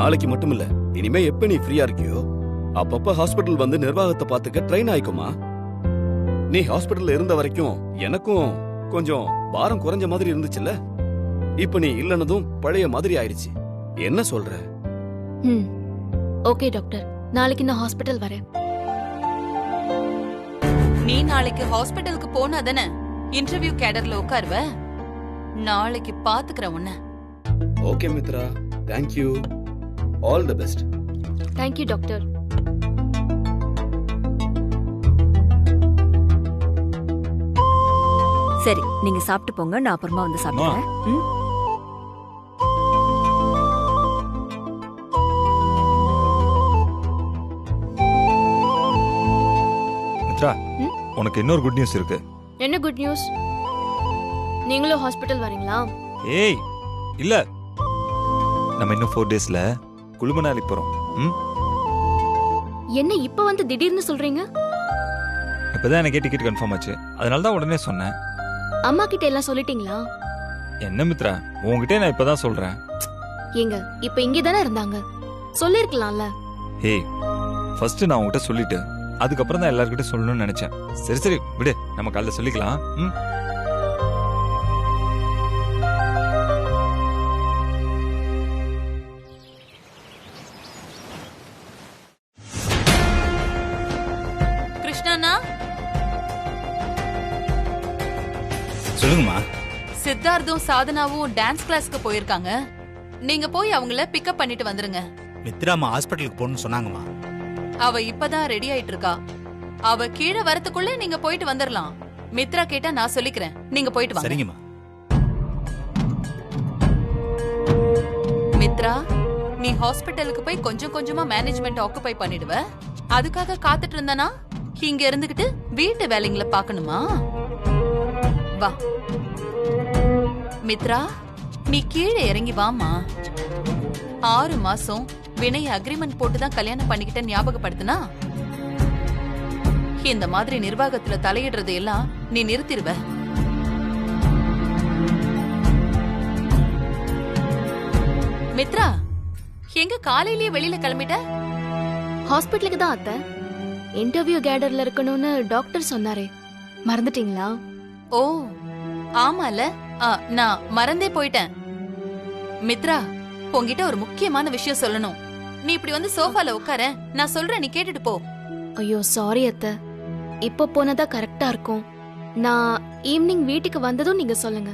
நாளைக்கு மட்டும் இல்ல, இனிமே எப்ப நீ ஃப்ரீயா இருக்கியோ அப்பப்ப ஹாஸ்பிடல் வந்து நிர்வாகத்தை பாத்துக்க ட்ரெயின் ஆயிக்குமா. நீ ஹாஸ்பிடல்ல இருந்த வரைக்கும் எனக்கும் கொஞ்சம் பாரம் குறைஞ்ச மாதிரி இருந்துச்சுல்ல. இப்ப நீ இல்லனதும் பழைய மாதிரி ஆயிடுச்சு. என்ன சொல்ற? ஓகே டாக்டர், நாளைக்கு நான் ஹாஸ்பிடல் வரேன். நீ நாளைக்கு ஹாஸ்பிடலுக்கு போனா தானே இன்டர்வியூ கேடர்ல உட்காருவ. நாளைக்கு பாத்துக்கிற உன்ன. Okay Mitra, thank you. All the best. Thank you doctor. சரி, நீங்க சாப்பிட்டு போங்க, நான் அப்புறமா வந்து சாப்பிடுறேன். மித்ரா, உனக்கு இன்னொரு குட் நியூஸ் இருக்கு. என்ன குட் நியூஸ்? நீங்களும் ஹாஸ்பிடல் வரீங்களா? ஏய் இல்ல, நம்ம இன்னும் 4 டேஸ்ல குளுமணாலி போறோம். என்ன இப்ப வந்து திடீர்னு சொல்றீங்க? இப்பதான் எனக்கு டிக்கெட் கன்ஃபார்ம் ஆச்சு, அதனால தான் உடனே சொன்னேன். அம்மா கிட்ட எல்லாம் சொல்லிட்டீங்களா? என்ன மித்ரா, உன்கிட்ட நான் இப்பதான் சொல்றேன். ஏங்க, இப்ப இங்கே தானே இருந்தாங்க, சொல்லிருக்கலாம்ல. ஏய், ஃபர்ஸ்ட் நான் உன்கிட்ட சொல்லிட்டு அதுக்கப்புறம் தான் எல்லார்கிட்ட சொல்லணும்னு நினைச்சேன். சரி சரி விடு, நம்ம காலைல சொல்லிக்கலாம். கிருஷ்ணாண்ணா, சொல்லுங்கம்மா. சித்தார்த்தும் சாதனாவும் டான்ஸ் கிளாஸ்க்கு போயிருக்காங்க. நீங்க போய் அவங்கள பிக்கப் பண்ணிட்டு வந்துருங்க. மித்ராமா ஹாஸ்பிட்டலுக்கு போகணும்னு சொன்னாங்கம்மா. அவ இப்பதான் ரெடி ஆயிட்டு இருக்கா. அவ கீழே வரதுக்குள்ள நீங்க போயிட்டு வந்துடலாம். மித்ரா கேட்டா நான் சொல்லிக்கிறேன், நீங்க போயிட்டு வாங்க. சரிங்கம்மா. மித்ரா, நீ ஹாஸ்பிட்டலுக்கு போய் கொஞ்சம் கொஞ்சமா மேனேஜ்மெண்ட் ஆக்குபை பண்ணிடுவ. அதுக்காக காத்துட்டு இருந்தனா இங்க இருந்துகிட்டு வீட்டு வேலைங்களை பாக்கணுமா? வா மித்ரா, நீ கீழே இறங்கி வாமா. 6 மாசம் வினய் அக்ரிமெண்ட் போட்டுதான் கல்யாணம் பண்ணிக்கிட்ட ஞாபகப்படுத்தினா இந்த மாதிரி நிர்வாகத்துல தலையிடுறது எல்லாம் நீ நிறுத்திடுவ. மித்ரா, எங்க காலையிலேயே வெளியில கிளம்பிட்ட? ஹாஸ்பிட்டலுக்கு தான் அத்தை. இன்டர்வியூ கேடர்ல இருக்கணும்னு டாக்டர் சொன்னாரே, மறந்துட்டீங்களா? ஓ ஆமால, நான் மறந்தே போயிட்டேன். மித்ரா, உன்கிட்ட ஒரு முக்கியமான விஷயம் சொல்லணும். நீ இப்படி வந்து சோஃபால உட்கார, நான் சொல்றேன், நீ கேட்டுட்டு போ. ஐயோ சாரி அத்தை, இப்ப போனதா கரெக்டா இருக்கும். நான் ஈவினிங் வீட்டுக்கு வந்ததும் நீங்க சொல்லுங்க.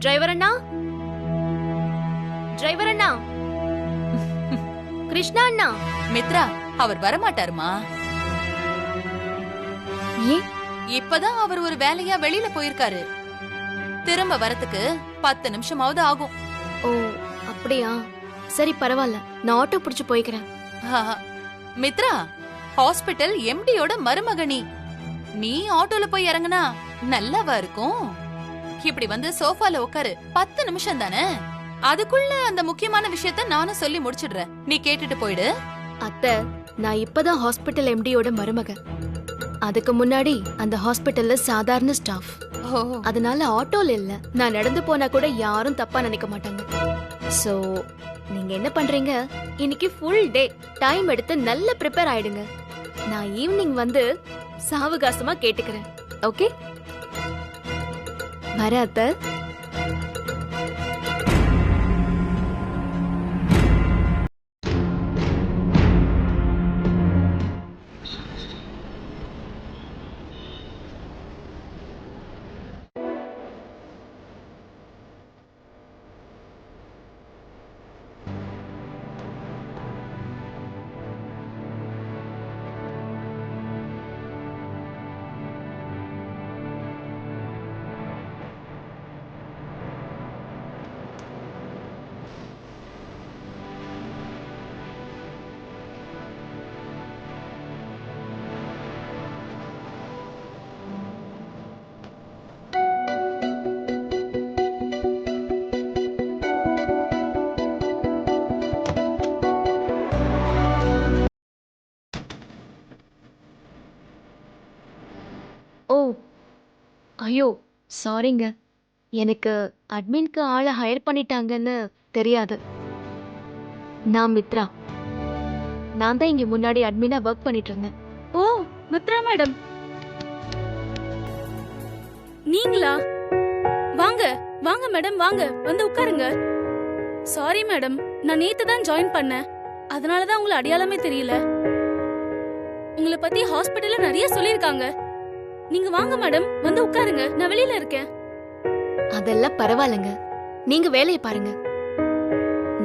டிரைவர் அண்ணா, டிரைவர் அண்ணா, கிருஷ்ணா அண்ணா. மித்ரா, அவர் வரமாட்டாருமா. ஏன்? இப்பதான் அவர் ஒரு வேலையா வெளியில போயிருக்காரு. திரும்ப வரத்துக்கு 10 நிமிஷமாவது ஆகும். ஓ அப்படியா? சரி பரவாயில்ல, நான் ஆட்டோ பிடிச்சு போய்க்கிறேன். மித்ரா, ஹாஸ்பிட்டல் எம்டியோட மருமகனி. நீ ஆட்டோல போய் இறங்குனா நல்லாவா இருக்கும்? இப்படி வந்து சோஃபால உட்காரு, 10 நிமிஷம் தானே. அதுக்குள்ள அந்த முக்கியமான விஷயத்த நானும் சொல்லி முடிச்சிடுறேன், நீ கேட்டுட்டு போயிடு. அத்தை, நான் இப்பதான் ஹாஸ்பிட்டல் எம்டியோட மருமக. அதுக்கு முன்னாடி அந்த ஹாஸ்பிட்டல்ல சாதாரண ஸ்டாஃப். அதனால ஆட்டோல இல்ல, நான் நடந்து போனா கூட யாரும் தப்பா நினைக்க மாட்டாங்க. சோ நீங்க என்ன பண்றீங்க, இன்னைக்கு ஃபுல் டே டைம் எடுத்து நல்ல ப்ரிப்பேர் ஆயிடுங்க. நான் ஈவினிங் வந்து சாவகாசமா கேட்டுக்கிறேன். ஓகே, வர அத்தை. ஐயோ சாரிங்க, எனக்கு அட்மின்க்கு ஆளை ஹையர் பண்ணிட்டாங்கன்னு தெரியாது. நான் மித்ரா. நான் தான் இங்க முன்னாடி அட்மினா ஒர்க் பண்ணிட்டு இருந்தேன். ஓ, மித்ரா மேடம். நீங்களா? வாங்க வாங்க மேடம், வாங்க வந்து உட்காருங்க. சாரி மேடம், நான் நேத்து தான் ஜாயின் பண்ணேன். அதனால தான் உங்களை அடையாளமே தெரியல. உங்களை பத்தி ஹாஸ்பிடல்ல நிறைய சொல்லிருக்காங்க. நீங்க வாங்க மேடம், வந்து உட்காருங்க. நான் வெளியில இருக்கேன். அதெல்லாம் பரவாயில்லைங்க. நீங்க வேலையை பாருங்க.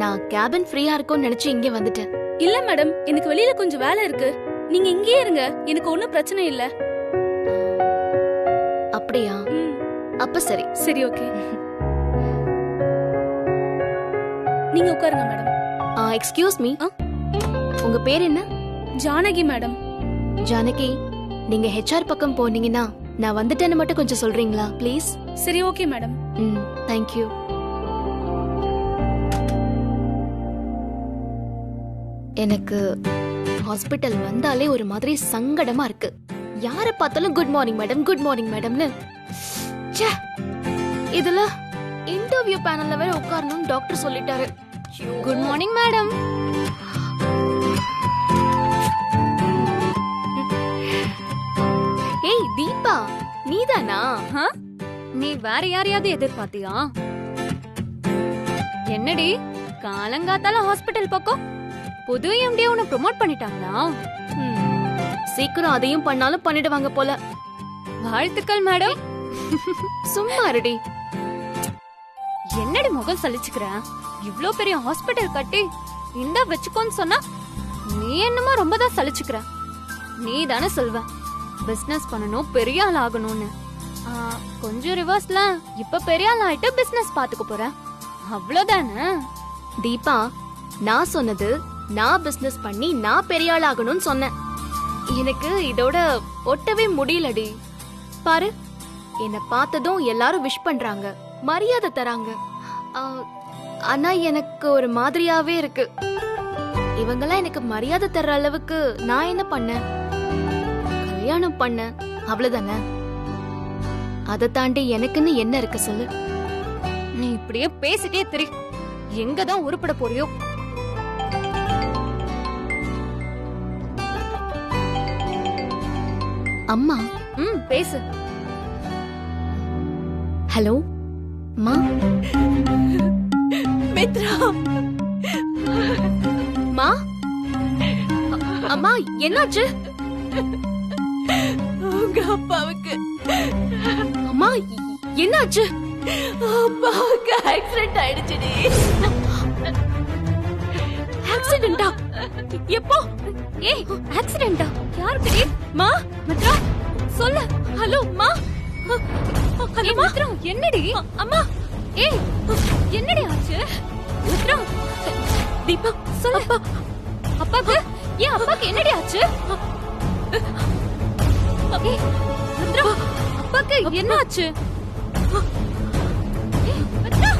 நான் கேபின் ஃப்ரீயா இருக்கும்னு நினைச்சு இங்க வந்துட்டேன். இல்ல மேடம், எனக்கு வெளியில கொஞ்சம் வேலை இருக்கு. நீங்க இங்கேயே இருங்க, எனக்கு ஒண்ணும் பிரச்சனை இல்ல. அப்படியா? அப்ப சரி. சரி, ஓகே. நீங்க உட்காருங்க மேடம். எக்ஸ்கியூஸ் மீ, உங்க பேர் என்ன? ஜானகி மேடம். ஜானகி, நீங்க ஹெச்ஆர் பக்கம் போனீங்கன்னா நான் வந்துட்டேன்னு மட்டும் கொஞ்சம் சொல்றீங்களா ப்ளீஸ்? சரி, ஓகே மேடம். தேங்க்யூ. எனக்கு ஹாஸ்பிட்டல் வந்தாலே ஒரு மாதிரி சங்கடமா இருக்கு. யார பார்த்தாலும் good morning madam, good morning மேடம்னு. ச்சே, இதுல இன்டர்வியூ பேனல்ல வேற உட்காரணும்னு டாக்டர் சொல்லிட்டாரு. Good morning madam. ஏய் தீபா, நீதானா? நீ வேற யாரையாவது எதிர்பார்த்தியா? என்னடி காலங்காத்தால ஹாஸ்பிட்டல் பக்கம் புது எம்டி உன்னை ப்ரோமோட் பண்ணிட்டாங்களா? சீக்கிரம் அதையும் பண்ணாலும் பண்ணிடுவாங்க போல. வாழ்த்துக்கள் மேடம். சும்மா இருடி. என்னடி முகம் சலிச்சுக்கிற? இவ்ளோ பெரிய ஹாஸ்பிட்டல் கட்டி இந்த வச்சுக்கோன்னு சொன்னா நீ என்னமோ ரொம்ப தான் சலிச்சுக்கிற. நீ தானே சொல்வ பிசினஸ் பண்ணணும், பெரிய ஆள் ஆகணும்னு. கொஞ்சம் ரிவர்ஸ்ல இப்ப பெரிய ஆள் ஆயிட்டு பிசினஸ் பாத்துக்க போற, அவ்வளவுதானே? தீபா, நான் சொன்னது நான் பிசினஸ் பண்ணி நான் பெரிய ஆள் ஆகணும்னு சொன்னேன். எனக்கு இதோட ஒட்டவே முடியலடி. பாரு, என்ன பார்த்ததும் எல்லாரும் விஷ் பண்றாங்க, மரியாதை தராங்க. ஆனா எனக்கு ஒரு மாதிரியாவே இருக்கு. இவங்கெல்லாம் எனக்கு மரியாதை தர்ற அளவுக்கு நான் என்ன பண்ணேன்? கல்யாணம் பண்ண, அவ்வளவுதானே. அதை தாண்டி எனக்குன்னு என்ன இருக்கு சொல்லு? நீ இப்படியே பேசிட்டே திரி, எங்கதான் உருப்பட போறியோ? அம்மா. பேசு. ஹலோ மா. மித்ரா. மா, அம்மா என்னாச்சு? உங்க அப்பாவுக்கு. அம்மா என்னாச்சு? அப்பாவுக்கு ஆக்சிடென்ட் ஆயிடுச்சுடி. ஆக்சிடென்ட்டா? எப்போ? ஏய், ஆக்சிடென்ட்டா? யாருக்கு? மா, மித்ரா சொல்லு. ஹலோ மா. ஹலோ மித்ரா, என்னடி? அம்மா. ஏய், என்னடி ஆச்சு? மித்ரா, தீபா சொல்லு. அப்பாக்கு ஏன் அப்பாக்கு என்னடி ஆச்சு? ஏய், மித்ரா, அப்பாக்கு என்ன ஆச்சு? ஏய், மித்ரா.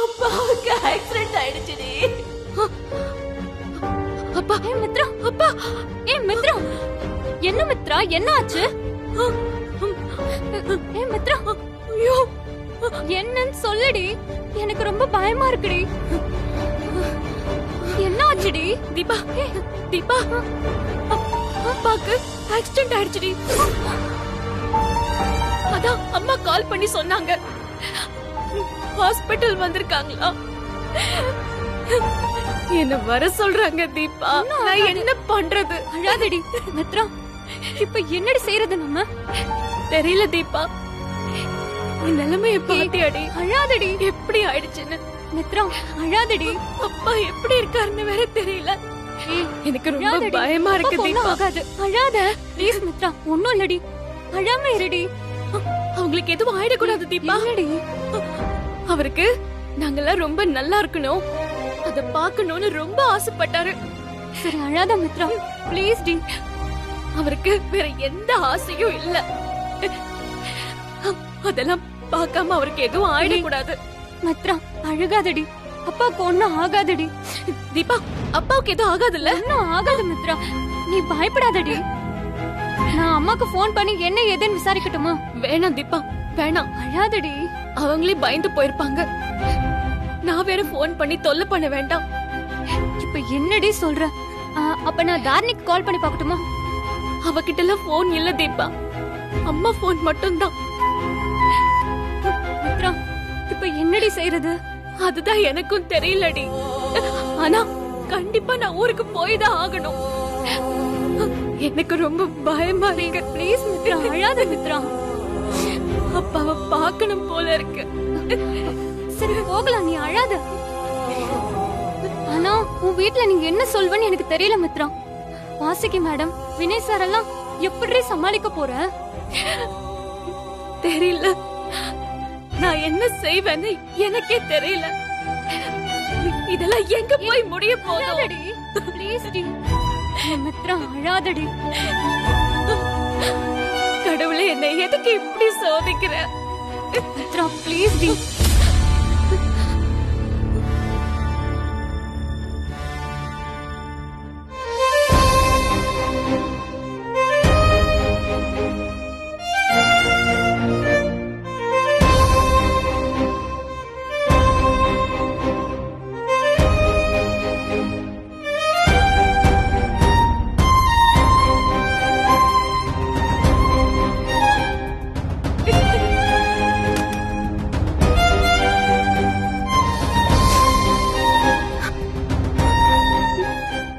அப்பாவுக்கு ஆக்சிடென்ட் ஆயிடுச்சுடி. அப்பா. ஏய் மித்ரா, அப்பா. ஏய் மித்ரா, என்ன மித்ரா, என்ன ஆச்சு? ஏய் மித்ரா, ஐயோ, என்னன்னு சொல்லுடி, எனக்கு ரொம்ப பயமா இருக்குடி. என்ன ஆச்சுடி? தீபா, தீபா, அப்பாக்கு ஆக்சிடென்ட் ஆயிடுச்சுடி. அதான் அம்மா கால் பண்ணி சொன்னாங்க. ஹாஸ்பிட்டல் வந்திருக்காங்களா? என்ன வர சொல்றாங்க. தீபா, நான் என்ன பண்றது? அழாதடி மித்ரா, இப்ப என்னடி செய்யறது நம்ம? தெரியல தீபா. நிலைமைய பாத்தியாடி? அழாதடி. எப்படி ஆயிடுச்சுன்னு மித்ரா அழாதடி. அப்பா எப்படி இருக்காருன்னு வேற தெரியல. எனக்கு ரொம்ப அழாதடி. பயமா இருக்கு அப்பா ஒண்ணும் தீபா. ஆகாது. அழாத ப்ளீஸ் மித்ரா, ஒண்ணும் இல்லடி. அழாம இருடி. அவங்களுக்கு எதுவும் ஆயிடக்கூடாது தீபா. என்னடி? அவருக்கு நாங்கெல்லாம் ரொம்ப நல்லா இருக்கணும், அத பாக்கணும்னு ரொம்ப ஆசைப்பட்டாரு. சரி அழாத மித்ரா ப்ளீஸ் டி. அவருக்கு வேற எந்த ஆசையும் இல்ல. அதெல்லாம் பார்க்காம அவருக்கு எதுவும் ஆயிடக்கூடாது. மித்ரா அழுகாதடி. அப்பாவுக்கு ஒண்ணும் ஆகாதடி. தீபா, அப்பாவுக்கு எதுவும் ஆகாதுல்ல? ஒண்ணும் ஆகாது மித்ரா, நீ பயப்படாதடி. நான் அம்மாக்கு ஃபோன் பண்ணி என்ன ஏதுன்னு விசாரிக்கட்டுமா? வேணாம் தீபா, வேணாம். அழாதடி. அவங்களே பயந்து போயிருப்பாங்க. நான் வேற ஃபோன் பண்ணி தொல்லை பண்ண வேண்டாம். இப்ப என்னடி சொல்ற? அப்ப நான் தார்னிக் கால் பண்ணி பார்க்கட்டுமா? அவகிட்ட எல்லாம் போன் இல்ல தீபா, அம்மா போன் மட்டும்தான். மித்ரா இப்ப என்னடி செய்யறது? அதுதான் எனக்கும் தெரியலடி. ஆனா கண்டிப்பா நான் ஊருக்கு போய் தான் ஆகணும். எனக்கு ரொம்ப பயமா இருக்கு. ப்ளீஸ் மித்ரா அழாத மித்ரா. அப்பாவை பார்க்கணும் போல இருக்கு. சரி போகலாம், நீ அழாத. ஆனா உன் வீட்ல நீங்க என்ன சொல்வன்னு எனக்கு தெரியல மித்ரா. வாசுகி மேடம், வினய் சார் எல்லாம் எப்படி சமாளிக்க போற? தெரியல, நான் என்ன செய்வேன்னு எனக்கே தெரியல. இதெல்லாம் எங்க போய் முடிய போகுதடி? ப்ளீஸ் டி மித்ரா அழாதடி. கடவுளே, என்னை எதுக்கு இப்படி சோதிக்கிற? மித்ரா ப்ளீஸ் டி.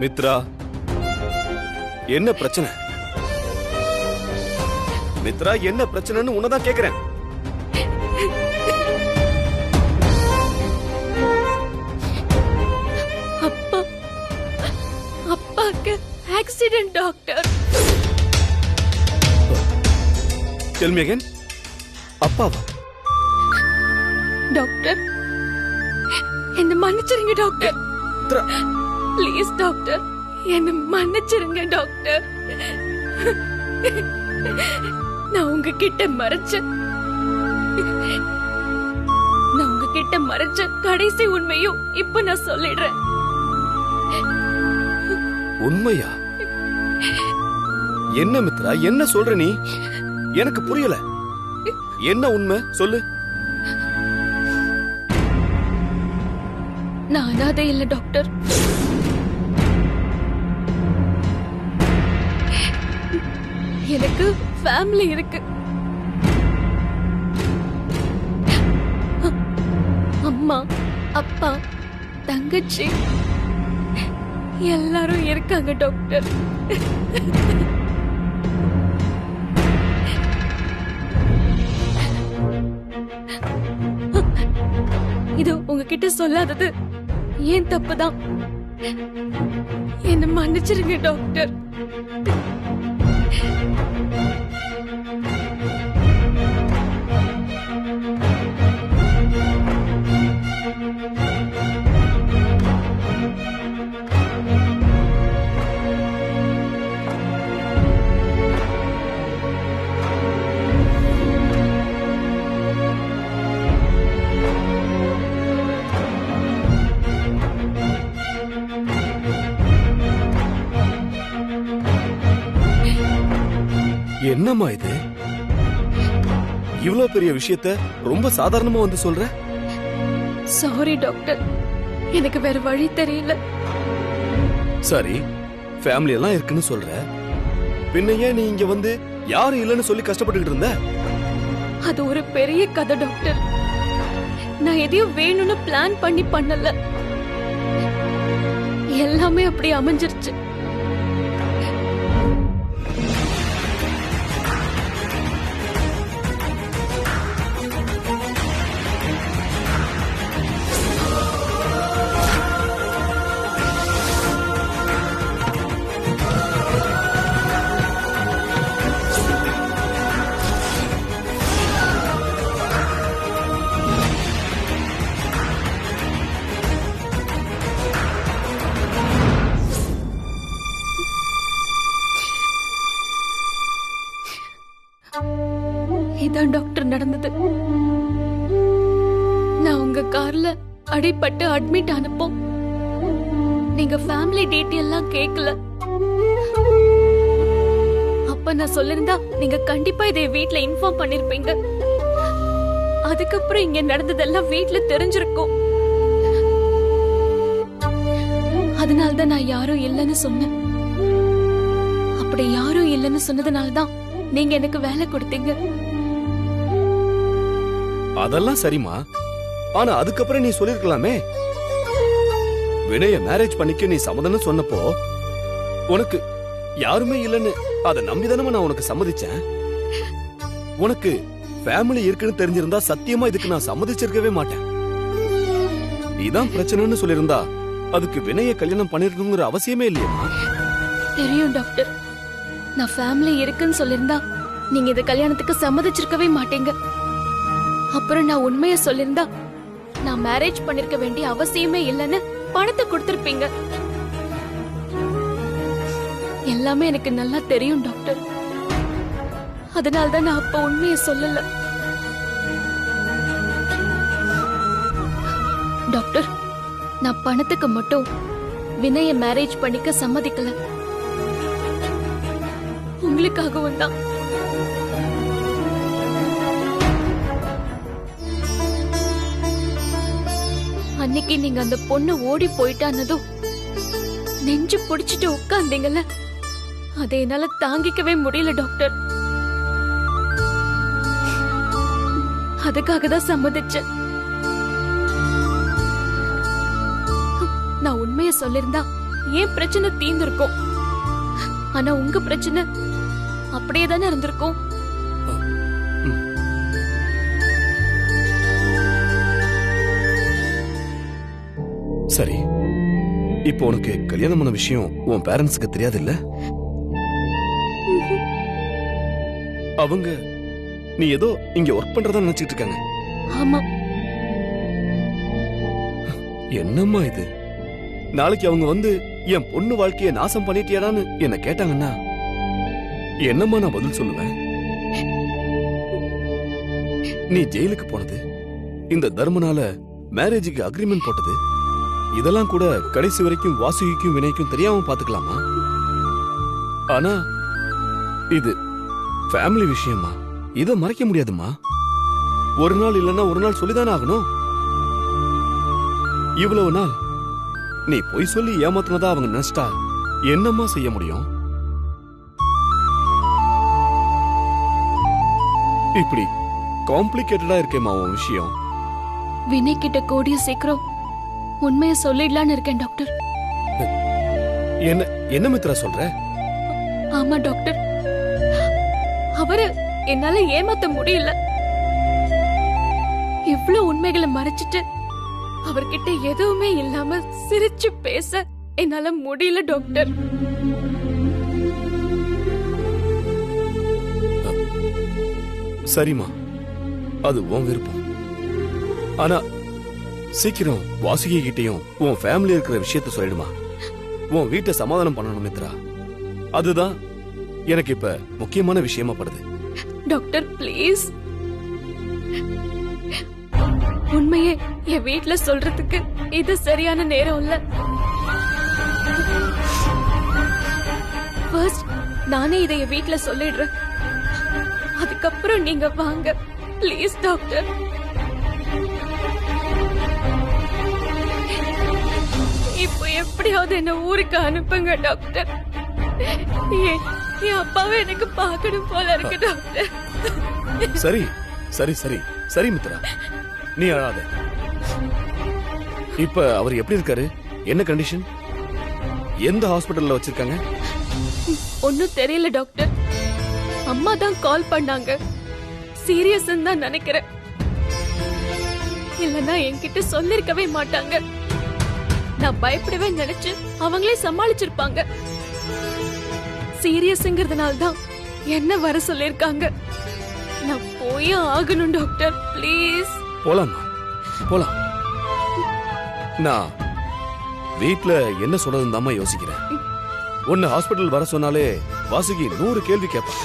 மித்ரா, என்ன பிரச்சனை? மித்ரா, என்ன பிரச்சனைன்னு உன்னதான் கேக்குறேன். அப்பா, அப்பாக்கு accident doctor. Tell me again. அப்பாவா? டாக்டர், என்ன மன்னிச்சிருங்க டாக்டர். மித்ரா, ப்ளீஸ் டாக்டர், என்ன மன்னிச்சிருங்க டாக்டர். நான் உங்ககிட்ட மறைச்சேன். நான் உங்ககிட்ட மறைச்ச கடைசி உண்மையும் இப்ப நான் சொல்லிடுறேன். உண்மையா? என்ன மித்ரா, என்ன சொல்ற நீ? எனக்கு புரியல. என்ன உண்மை சொல்லு. நான் அனாதை இல்ல டாக்டர். எனக்கு ஃபேமிலி இருக்கு. அம்மா, அப்பா, தங்கச்சி எல்லாரும் இருக்காங்க டாக்டர். இது உங்ககிட்ட சொல்லாதது ஏன் தப்புதான். என்ன மன்னிச்சிருங்க டாக்டர். என்னம்மா இது? இவ்ளோ பெரிய விஷயத்த ரொம்ப சாதாரணமா வந்து சொல்ற? சாரி டாக்டர், எனக்கு வேற வழி தெரியல. சரி, ஃபேமிலி எல்லாம் இருக்குன்னு சொல்ற, பின்ன ஏன் நீ இங்க வந்து யாரும் இல்லைன்னு சொல்லி கஷ்டப்பட்டுக்கிட்டு இருந்த? அது ஒரு பெரிய கதை டாக்டர். நான் எதையும் வேணும்னு பிளான் பண்ணி பண்ணல. எல்லாமே அப்படி அமைஞ்சிருச்சு. இதான் டாக்டர் நடந்தது. நான் உங்க கார்ல அடிபட்டு அட்மிட் ஆனப்போ நீங்க ஃபேமிலி டீட்டெயில்லாம் கேட்கல. அப்ப நான் சொல்லிருந்தா நீங்க கண்டிப்பா இதை வீட்ல இன்ஃபார்ம் பண்ணிருப்பீங்க. அதுக்கப்புறம் இங்க நடந்ததெல்லாம் வீட்ல தெரிஞ்சிருக்கும். அதனால்தான் நான் யாரும் இல்லைன்னு சொன்னேன். அப்படி யாரும் இல்லைன்னு சொன்னதுனாலதான் நீங்க எனக்கு வேலை கொடுத்தீங்க. அதெல்லாம் சரிமா. ஆனா அதுக்கப்புறம் நீ சொல்லிருக்கலாமே. வினய மேரேஜ் பண்ணிக்க நீ சம்மதம்னு சொன்னப்போ உனக்கு யாருமே இல்லைன்னு அதை நம்பிதானமா நான் உனக்கு சம்மதிச்சேன். உனக்கு ஃபேமிலி இருக்குன்னு தெரிஞ்சிருந்தா சத்தியமா இதுக்கு நான் சம்மதிச்சிருக்கவே மாட்டேன். இதான் பிரச்சனைன்னு சொல்லிருந்தா அதுக்கு வினய கல்யாணம் பண்ணிருக்கணுங்கிற அவசியமே இல்லையா? தெரியும் டாக்டர். நான் ஃபேமிலி இருக்குன்னு சொல்லிருந்தா நீங்க இந்த கல்யாணத்துக்கு சம்மதிச்சிருக்கவே மாட்டீங்க. அப்புறம் நான் உண்மைய சொல்லிருந்தா நான் மேரேஜ் பண்ணிருக்க வேண்டிய அவசியமே இல்லைன்னு பணத்தை கொடுத்திருப்பீங்க. எல்லாமே எனக்கு நல்லா தெரியும் டாக்டர். அதனால்தான் நான் அப்ப உண்மைய சொல்லல. டாக்டர், நான் பணத்துக்கு மட்டும் வினய மேரேஜ் பண்ணிக்க சம்மதிக்கல. உங்களுக்காகவும் தான். அன்னைக்கு நீங்க அந்த பொண்ணு ஓடி போயிட்டானதும் நெஞ்சு புடிச்சிட்டு உட்கார்ந்தீங்கல்ல, அதை என்னால தாங்கிக்கவே முடியல டாக்டர். அதுக்காக தான் சம்மதிச்சேன். நான் உண்மைய சொல்லிருந்தா ஏன் பிரச்சனை தீர்ந்திருக்கும். ஆனா உங்க பிரச்சனை அப்படியே தானே இருந்திருக்கும். சரி, இப்போ உனக்கு கல்யாணம் பண்ண விஷயம் உன் பேரண்ட்ஸ்க்கு தெரியாது இல்ல? அவங்க நீ ஏதோ இங்க ஒர்க் பண்றதா நினைச்சிட்டு இருக்காங்க. ஆமா. என்னம்மா இது? நாளைக்கு அவங்க வந்து என் பொண்ணு வாழ்க்கைய நாசம் பண்ணிட்டியாடான்னு என்ன கேட்டாங்கன்னா என்னம்மா நான் பதில் சொல்லுவேன்? நீ ஜெயிலுக்கு போனது, இந்த தர்மனால மேரேஜுக்கு அக்ரிமெண்ட் போட்டது, இதெல்லாம் கூட கடைசி வரைக்கும் வாசுகிக்கும் வினைக்கும் தெரியாம பாத்துக்கலாமா? ஆனா இது ஃபேமிலி விஷயமா, இத மறைக்க முடியாதுமா. ஒரு நாள் இல்லன்னா ஒரு நாள் சொல்லிதானே ஆகணும். இவ்வளவு நாள் நீ பொய் சொல்லி ஏமாத்தினதா அவங்க நினைச்சிட்டா என்னம்மா செய்ய முடியும்? இப்படி காம்ப்ளிகேட்டடா இருக்கேமா உன் விஷயம். வினய் கிட்ட கூடிய சீக்கிரம் உண்மைய சொல்லிடலான்னு இருக்கேன் டாக்டர். என்ன என்ன மித்ரா சொல்ற? ஆமா டாக்டர், அவரு என்னால ஏமாத்த முடியல. இவ்ளோ உண்மைகளை மறைச்சிட்டு அவர்கிட்ட எதுவுமே இல்லாம சிரிச்சு பேச என்னால முடியல டாக்டர். சரிமா, அது உன் விருப்பம். ஆனா சீக்கிரம் வாசுகி கிட்டையும் உன் ஃபேமிலி இருக்கிற விஷயத்த சொல்லிடுமா. உன் வீட்டை சமாதானம் பண்ணணும் மித்ரா. அதுதான் எனக்கு இப்ப முக்கியமான விஷயமா படுது. டாக்டர் ப்ளீஸ், உண்மையே என் வீட்ல சொல்றதுக்கு இது சரியான நேரம் இல்ல. ஃபர்ஸ்ட் நானே இதை என் வீட்ல சொல்லிடுறேன். அதுக்கப்புறம் நீங்க வாங்க ப்ளீஸ் டாக்டர். இப்போ எப்படியாவது என்ன ஊருக்கு அனுப்புங்க டாக்டர். என் அப்பாவை எனக்கு பார்க்கணும் போல இருக்கு டாக்டர். சரி சரி சரி சரி மித்ரா, நீ அழாத. இப்ப அவர் எப்படி இருக்காரு? என்ன கண்டிஷன்? எந்த ஹாஸ்பிடல்ல வச்சிருக்காங்க? ஒன்னும் தெரியல டாக்டர். அம்மா தான் கால் பண்ணாங்க. சீரியஸ் தான் நினைக்கிறேன். இல்லன்னா என்கிட்ட சொல்லிருக்கவே மாட்டாங்க. நான் பயப்படவே நினைச்சு அவங்களே சமாளிச்சிருப்பாங்க. சீரியஸ்ங்கிறதுனால தான் என்ன வர சொல்லிருக்காங்க. நான் போய் ஆகணும் டாக்டர் ப்ளீஸ். போலாமா? போலாம். நான் வீட்ல என்ன சொல்றதுன்னு தாம்மா யோசிக்கிறேன். உன்னை ஹாஸ்பிடல் வர சொன்னாலே வாசுகி 100 கேள்வி கேட்பாங்க.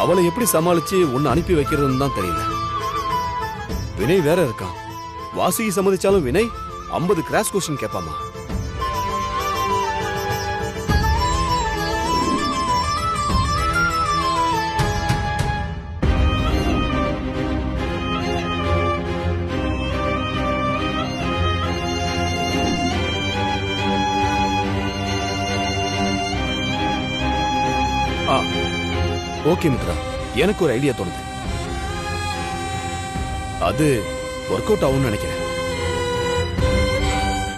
அவளை எப்படி சமாளிச்சு உன்னை அனுப்பி வைக்கிறதுன்னு தான் தெரியல. வினய் வேற இருக்கான். வாசுகி சம்மதிச்சாலும் வினய் 50 கிராஸ் கொஸ்டின் கேட்பாமா? ஓகே மித்ரா, எனக்கு ஒரு ஐடியா தோணுது. அது ஒர்க் அவுட் ஆகும்னு நினைக்கிறேன்.